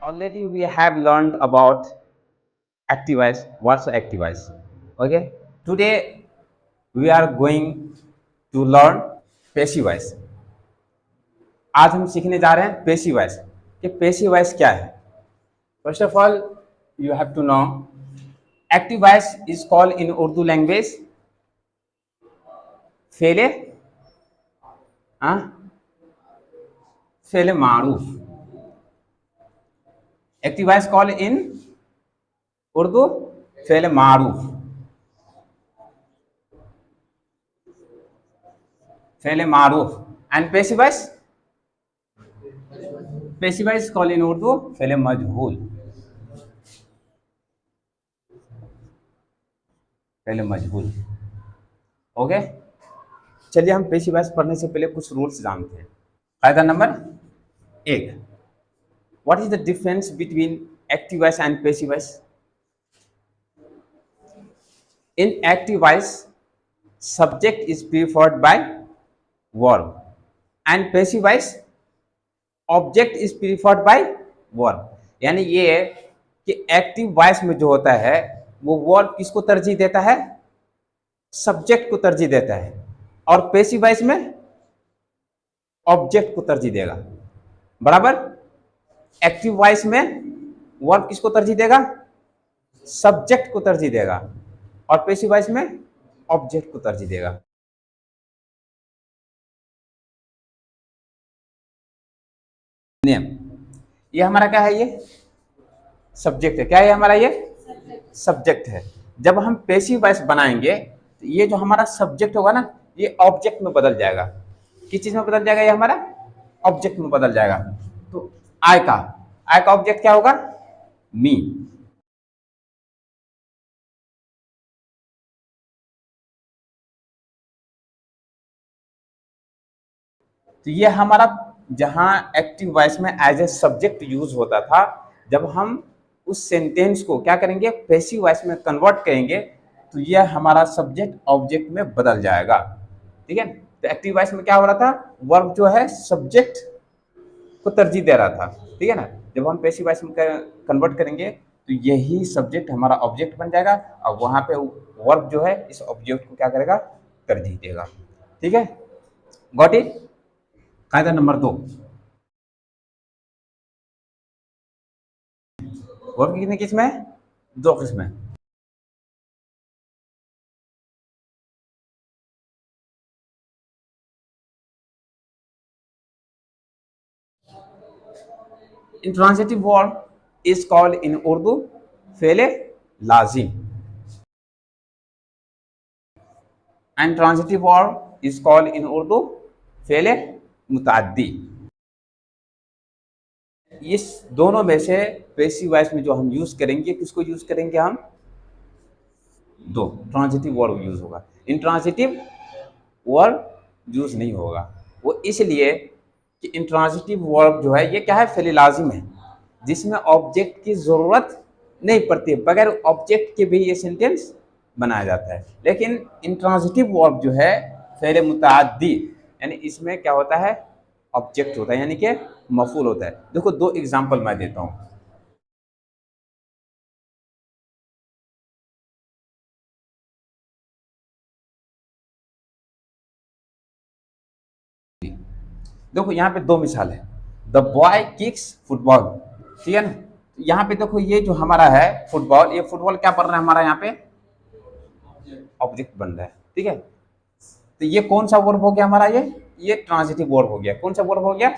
Already we have learned about active voice. What's active voice? Okay. Today we are going to learn passive voice. आज हम सीखने जा रहे हैं passive voice कि पेसिव वॉइस क्या है. First of all you have to know active voice is called in Urdu language फेले फेले मारूफ. Active voice called in Urdu फेले मारूफ. फेले मारूफ and passive voice passive voice called in Urdu फेले मजहूल. पहले मजबूर. ओके. चलिए हम पेशिव वॉइस पढ़ने से पहले कुछ रूल्स जानते हैं. कायदा number 1. What is the difference between active voice and passive voice? In active voice subject is preferred by verb and passive voice object is preferred by verb. यानी ये है कि एक्टिव वॉइस में जो होता है वो वर्ब किसको तरजीह देता है? सब्जेक्ट को तरजीह देता है. और पेसिव वॉइस में ऑब्जेक्ट को तरजीह देगा. बराबर. एक्टिव वॉइस में वर्ब किसको तरजीह देगा? सब्जेक्ट को तरजीह देगा. और पेसिव वॉइस में ऑब्जेक्ट को तरजीह देगा. नियम. ये हमारा क्या है? ये सब्जेक्ट है. क्या है हमारा? ये सब्जेक्ट है. जब हम पेसिव वॉइस बनाएंगे तो ये जो हमारा सब्जेक्ट होगा ना ये ऑब्जेक्ट में बदल जाएगा. किस चीज में बदल जाएगा? ये हमारा ऑब्जेक्ट में बदल जाएगा. तो आई का ऑब्जेक्ट क्या होगा? मी. तो ये हमारा जहां एक्टिव वॉइस में एज ए सब्जेक्ट यूज होता था, जब हम उस सेंटेंस को क्या करेंगे? पैसिव वॉइस में कन्वर्ट करेंगे तो यह हमारा सब्जेक्ट ऑब्जेक्ट में बदल जाएगा. ठीक है. तो एक्टिव वॉइस में क्या हो रहा था? वर्ब जो है सब्जेक्ट को तरजीह दे रहा था. ठीक है ना. जब हम पैसिव वॉइस में कन्वर्ट करेंगे तो यही सब्जेक्ट हमारा ऑब्जेक्ट बन जाएगा और वहां पे वर्ब जो है इस ऑब्जेक्ट को क्या करेगा? तरजीह देगा. ठीक है. Got it. कायदा नंबर 2. वर्ब की कितनी किस्में है? 2 किस्में. Intransitive verb is called in Urdu फेले लाजिम and transitive verb is called in Urdu फेले मुताद्दी. इस दोनों में से पेसिव वॉइस में जो हम यूज करेंगे किसको यूज करेंगे? हम दो. ट्रांजिटिव वर्ब यूज होगा. इंट्रांजिटिव वर्ब यूज नहीं होगा. वो इसलिए कि इंट्रांजिटिव वर्ब जो है ये क्या है? फेले लाजिम है जिसमें ऑब्जेक्ट की जरूरत नहीं पड़ती. बगैर ऑब्जेक्ट के भी ये सेंटेंस बनाया जाता है. लेकिन इंट्रांजिटिव वर्ब जो है फेले मुताद्दी यानी इसमें क्या होता है? ऑब्जेक्ट होता है यानी कि मफूल होता है. देखो 2 एग्जांपल मैं देता हूं. देखो यहाँ पे 2 मिसाल है. The boy kicks football. ठीक है ना. यहाँ पे देखो ये जो हमारा है फुटबॉल, ये फुटबॉल क्या बन रहा है हमारा? यहाँ पे ऑब्जेक्ट बन रहा है. ठीक है. तो ये कौन सा वर्ब हो गया हमारा? ये ट्रांजिटिव वर्ब हो गया. कौन सा वर्ब हो गया?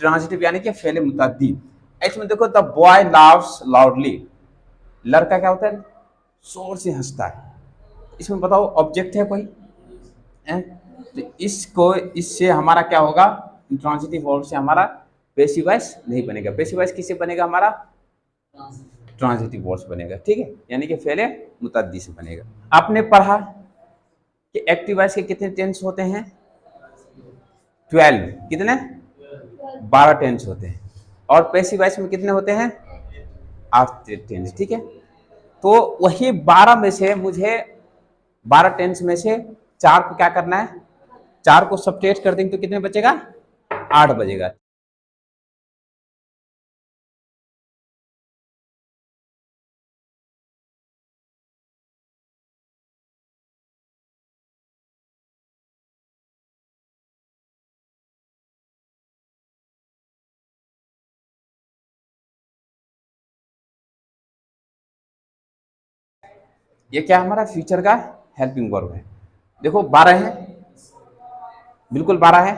ट्रांजिटिव यानी कि फेले मुताद्दी. इसमें देखो द बॉय लाव्स लाउडली. लड़का क्या होता है? जोर से हंसता है. इसमें बताओ ऑब्जेक्ट है कोई? तो इसको इससे हमारा क्या होगा? ट्रांजिटिव वर्ब से हमारा पेसिव वॉइस नहीं बनेगा. पेसिव वॉइस किससे बनेगा? हमारा ट्रांजिटिव वर्ब बनेगा. ठीक है. यानी कि फेले मुताद्दी से बनेगा. आपने पढ़ा कि एक्टिव वॉइस के कितने टेंस होते हैं? 12. कितने? 12 टेंस होते हैं. और पैसिव वॉइस में कितने होते हैं? 8 टेंस. ठीक है. तो वही 12 में से मुझे 12 टेंस में से 4 को क्या करना है? 4 को सबट्रैक्ट कर देंगे तो कितने बचेगा? 8 बचेगा. ये क्या हमारा फ्यूचर का हेल्पिंग वर्ब है। देखो 12 है, बिल्कुल 12 है,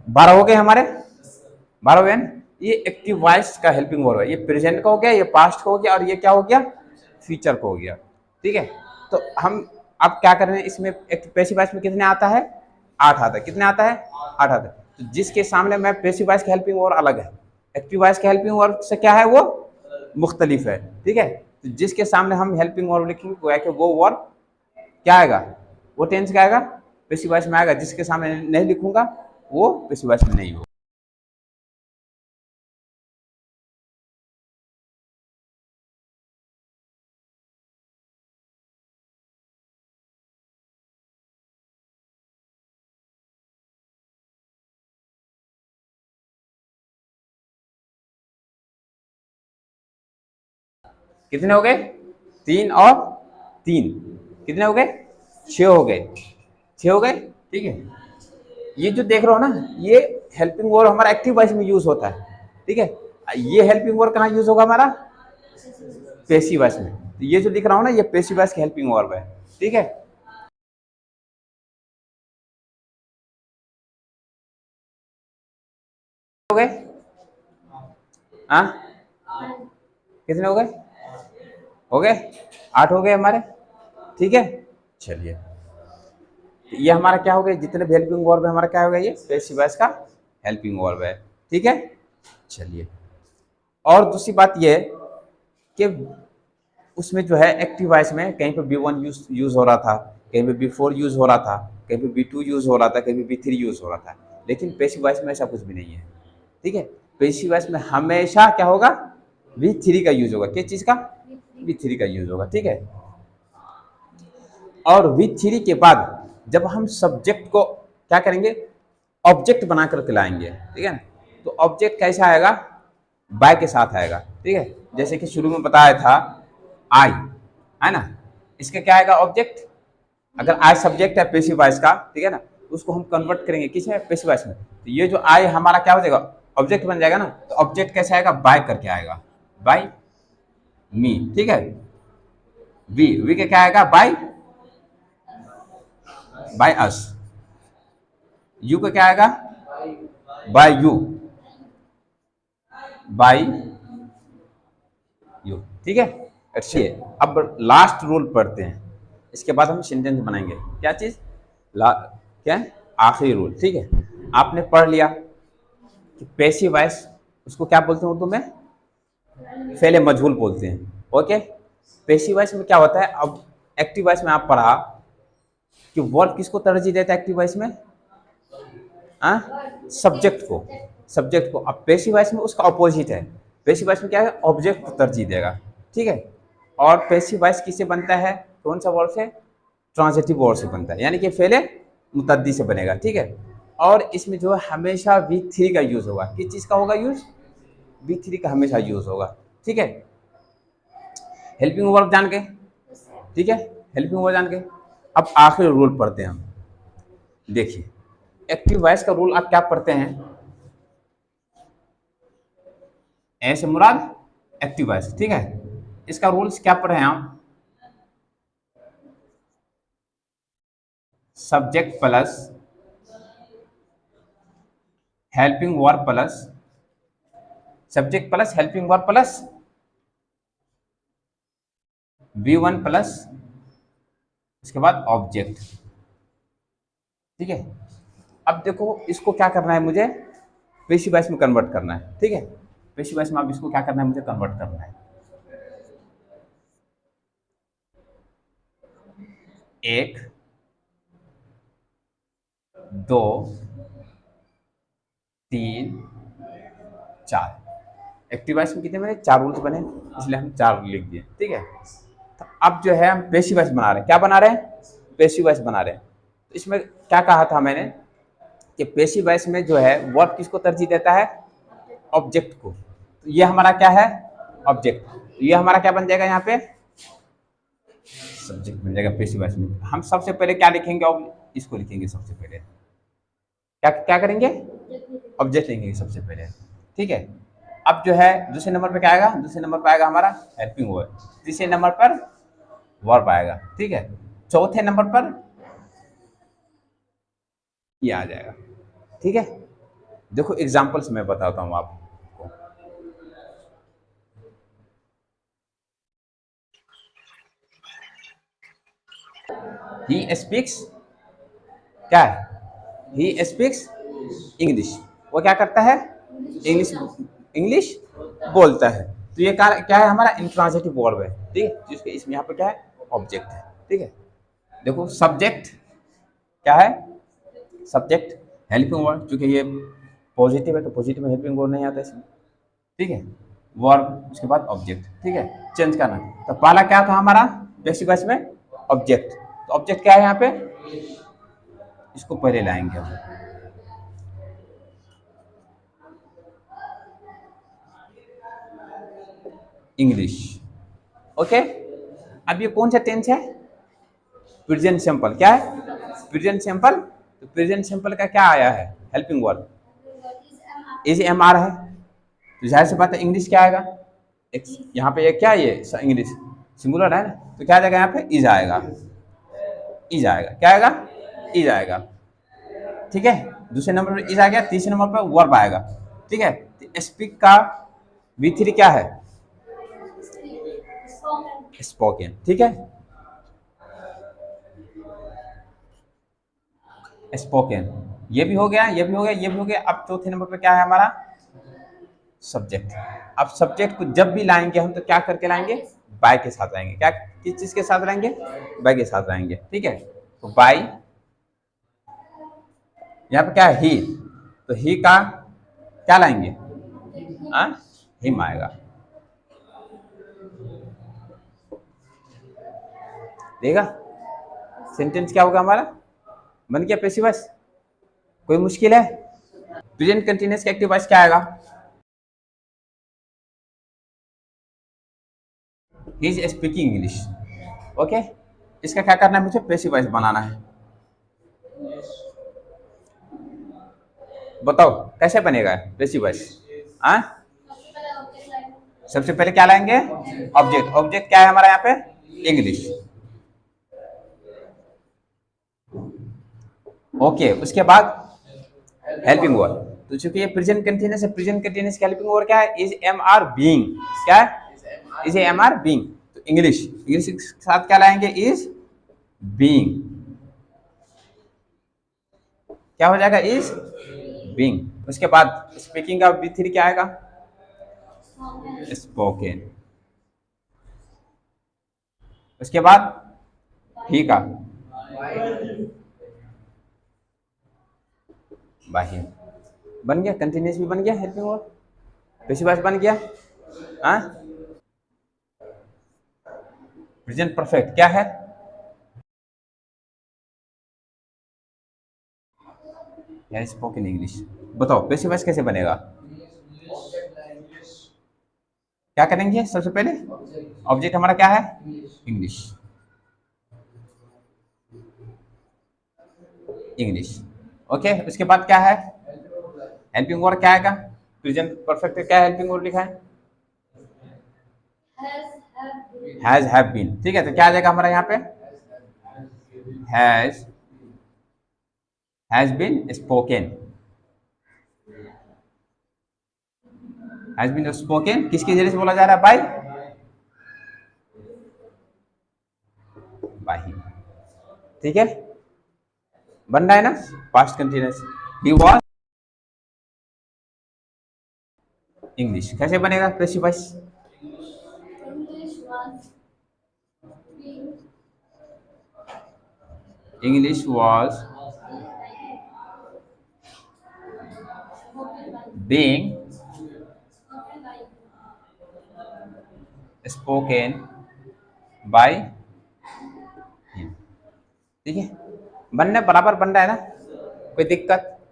12 हो गए हमारे, 12 हो गए ना। ये एक्टिव वॉइस का हेल्पिंग वर्ब है, ये प्रेजेंट का हो गया, ये पास्ट का हो गया, और ये क्या हो गया, फ्यूचर का हो गया। ठीक है, तो हम अब क्या कर रहे हैं, इसमें एक पैसिव वॉइस में कितने आता है, 8 आता है। कितने आता है, 8 आता है। तो जिसके सामने मैं पैसिव वॉइस का हेल्पिंग वर्ब अलग है, एक्टिव वॉइस का हेल्पिंग वर्ब से क्या है, वो मुख्तलिफ है। ठीक है, तो जिसके सामने हम हेल्पिंग वर्ब लिखेंगे कि वो वर्ब क्या आएगा, वो टेंस का आएगा, पैसिव वॉइस में आएगा। जिसके सामने नहीं लिखूंगा वो पैसिव वॉइस में नहीं होगा। कितने हो गए, 3 और 3, कितने हो गए, 6 हो गए, 6 हो गए। ठीक है, ये जो देख रहे हो ना, ये हेल्पिंग वर्ब हमारा एक्टिव वॉइस में यूज होता है। ठीक है, ये हेल्पिंग वर्ब कहाँ यूज होगा, हमारा पैसिव वॉइस में। तो ये जो लिख रहा हूँ ना, ये पैसिव वॉइस की हेल्पिंग वर्ब है। ठीक है, हो गए, हाँ कितने हो गए, हो गए 8 हो गए हमारे। ठीक है, चलिए, तो ये हमारा क्या हो गया, जितने भी हेल्पिंग वर्ब है हमारा क्या हो गया, ये पैसिव वॉइस का हेल्पिंग वर्ब है। ठीक है, चलिए, और दूसरी बात ये है कि उसमें जो है एक्टिव वॉइस में कहीं पे बी 1 यूज हो रहा था, कहीं पे बी 4 यूज हो रहा था, कहीं पे बी 2 यूज हो रहा था, कहीं पे बी 3 यूज हो रहा था। लेकिन पैसिव वॉइस में ऐसा कुछ भी नहीं है। ठीक है, पैसिव वॉइस में हमेशा क्या होगा, बी 3 का यूज होगा। किस चीज का, बी 3 का यूज होगा। ठीक है, और बी 3 के बाद जब हम सब्जेक्ट को क्या करेंगे, ऑब्जेक्ट बना करके लाएंगे। ठीक है, तो ऑब्जेक्ट कैसा आएगा, बाय के साथ आएगा। ठीक है, जैसे कि शुरू में बताया था आई, है ना, इसका क्या आएगा, ऑब्जेक्ट। अगर आई सब्जेक्ट है पैसिव वॉइस का, ठीक है ना, तो उसको हम कन्वर्ट करेंगे किस में, पैसिव वॉइस में। तो ये जो आई हमारा क्या हो जाएगा, ऑब्जेक्ट बन जाएगा ना। तो ऑब्जेक्ट कैसे आएगा, बाय करके आएगा, बाय मी। ठीक है, वी वी का क्या आएगा, बाय, बाय अस। यू का क्या आएगा, बाय यू, बाय यू। ठीक है, अच्छी है। अब लास्ट रूल पढ़ते हैं, इसके बाद हम सेंटेंस बनाएंगे। क्या चीज, क्या, आखिरी रूल। ठीक है, आपने पढ़ लिया कि पैसिव वॉइस उसको क्या बोलते हैं उर्दू में, फेले मजहूल बोलते हैं। ओके, पैसिव वॉइस में क्या होता है, अब एक्टिव वॉइस में आप पढ़ा कि वर्ब किसको तरजीह देता है एक्टिव वॉइस में, सब्जेक्ट को, सब्जेक्ट को। अब पैसिव वॉइस में उसका अपोजिट है, पैसिव वॉइस में क्या है, ऑब्जेक्ट को तरजीह देगा। ठीक है, और पैसिव वॉइस किससे बनता है, कौन सा वर्ड से, ट्रांजिटिव वर्ड से बनता है, यानी कि फेले मुतद्दी से बनेगा। ठीक है, और इसमें जो है हमेशा बी 3 का यूज होगा। किस चीज का होगा यूज, बी 3 का हमेशा यूज होगा। ठीक है, हेल्पिंग वर्ब जान के, ठीक है, हेल्पिंग वर्ब जान के। अब आखिरी रूल पढ़ते हैं हम। देखिए, एक्टिव वॉइस का रूल आप क्या पढ़ते हैं, ऐसे मुराद एक्टिव वॉइस। ठीक है, इसका रूल्स क्या पढ़े हैं आप, subject plus helping verb plus, subject plus helping verb plus V1 plus इसके बाद ऑब्जेक्ट। ठीक है, अब देखो इसको क्या करना है मुझे, पैसिव वॉइस में कन्वर्ट करना है। ठीक है, पैसिव वॉइस में अब इसको क्या करना है, मुझे कन्वर्ट करना है। 1 2 3 4, एक्टिव वॉइस में कितने बने, 4 रूल्स बने, इसलिए हम 4 लिख दिए। ठीक है, तो अब जो है हम पैसिव वॉइस बना रहे हैं। क्या बना रहे हैं, पैसिव वॉइस बना रहे हैं। तो इसमें क्या कहा था मैंने कि पैसिव वॉइस में जो है वर्ब किसको तरजीह देता है, ऑब्जेक्ट को। तो ये हमारा क्या है, ऑब्जेक्ट। तो ये हमारा क्या बन जाएगा, यहाँ पे सब्जेक्ट बन जाएगा पैसिव वॉइस में। हम सबसे पहले क्या लिखेंगे, इसको लिखेंगे सबसे पहले। क्या क्या करेंगे, ऑब्जेक्ट लिखेंगे सबसे पहले। ठीक है, अब जो है दूसरे नंबर पे क्या आएगा, दूसरे नंबर पे आएगा हमारा हेल्पिंग वर्ब, तीसरे नंबर पर वर्ब आएगा। ठीक है, चौथे नंबर पर ये आ जाएगा। ठीक है, देखो एग्जांपल्स मैं बताता हूं आपको। ही स्पीक्स, क्या है, ही स्पीक्स इंग्लिश, वो क्या करता है, इंग्लिश, इंग्लिश बोलता है। तो ये क्या है, हमारा इंट्रांजिटिव वर्ब है। ठीक है, जिसके इसमें यहाँ पे क्या है, ऑब्जेक्ट है। ठीक है, देखो सब्जेक्ट क्या है, सब्जेक्ट हेल्पिंग वर्ड, क्योंकि ये पॉजिटिव है तो पॉजिटिव में हेल्पिंग वर्ड नहीं आता इसमें। ठीक है, वर्ब उसके बाद ऑब्जेक्ट। ठीक है, चेंज करना। तो पहला क्या था हमारा बेसिक बेस में, ऑब्जेक्ट। तो ऑब्जेक्ट क्या है यहाँ पे, इसको पहले लाएंगे हम, इंग्लिश। ओके, अब ये कौन सा टेंस है, प्रेजेंट सिंपल। क्या है, प्रेजेंट सिंपल। तो प्रेजेंट सिंपल का क्या आया है, helping word, is am are है। तो जाहिर सी बात है इंग्लिश क्या आएगा, एक यहाँ पे ये क्या है, ये इंग्लिश सिंगुलर है ना, तो क्या आ जाएगा यहाँ पे, इज आएगा। इज आएगा, क्या आएगा, इज आएगा। ठीक है, दूसरे नंबर पर इज आ गया, तीसरे नंबर पर वर्ब आएगा। ठीक है, तो स्पीक का V3 क्या है, स्पोकन। ठीक है, स्पोकन, ये भी हो गया, ये भी हो गया, ये भी हो गया। अब चौथे नंबर पे क्या है हमारा, सब्जेक्ट। अब सब्जेक्ट को जब भी लाएंगे हम तो क्या करके लाएंगे, बाय के साथ लाएंगे। क्या, किस चीज के साथ लाएंगे, बाय के साथ लाएंगे। ठीक है, तो बाय, यहाँ पे क्या है, ही, तो ही का क्या लाएंगे, हिम आएगा। देगा, सेंटेंस क्या होगा हमारा, बन गया पैसिव वॉइस। कोई मुश्किल है, प्रेजेंट कंटिन्यूअस का एक्टिव वॉइस क्या आएगा, he is speaking English. Okay, इसका क्या करना है, मुझे पैसिव वॉइस बनाना है। बताओ कैसे बनेगा पैसिव वॉइस। हाँ, सबसे पहले क्या लाएंगे, ऑब्जेक्ट। ऑब्जेक्ट क्या है हमारा यहाँ पे, इंग्लिश। ओके, उसके बाद हेल्पिंग वर्ड। तो चूंकि ये प्रेजेंट कंटिन्यूअस है, प्रेजेंट कंटिन्यूअस का हेल्पिंग वर्ड क्या है, इज एम आर बीइंग। क्या है, इज एम आर बीइंग। तो इंग्लिश, इंग्लिश के साथ क्या लाएंगे, इज बीइंग। क्या हो जाएगा, इज बीइंग। उसके बाद स्पीकिंग का V3 क्या आएगा, स्पोकन। उसके बाद ही का बाहिर, बन गया, कंटिन्यूस भी बन गया, हेल्पिंग वर्ड, पैसिव वॉइस बन गया। हाँ, प्रेजेंट परफेक्ट क्या है, या स्पोकन इंग्लिश। बताओ पैसिव वॉइस कैसे बनेगा, क्या करेंगे सबसे पहले, ऑब्जेक्ट हमारा क्या है, इंग्लिश, इंग्लिश। ओके, उसके बाद क्या है, हेल्पिंग वर्ड क्या आएगा, प्रेजेंट परफेक्ट क्या हेल्पिंग वर्ड लिखा है, हैज हैव बीन। ठीक है, तो क्या आ जाएगा हमारा यहाँ पे, has been spoken. Has been spoken किसके जरिए से बोला जा रहा है, बाय हिम। ठीक है, बन रहा है ना, past continuous. He was English, कैसे बनेगा passive voice, English was being spoken by him. ठीक है, बनने बराबर बन रहा है ना, कोई दिक्कत,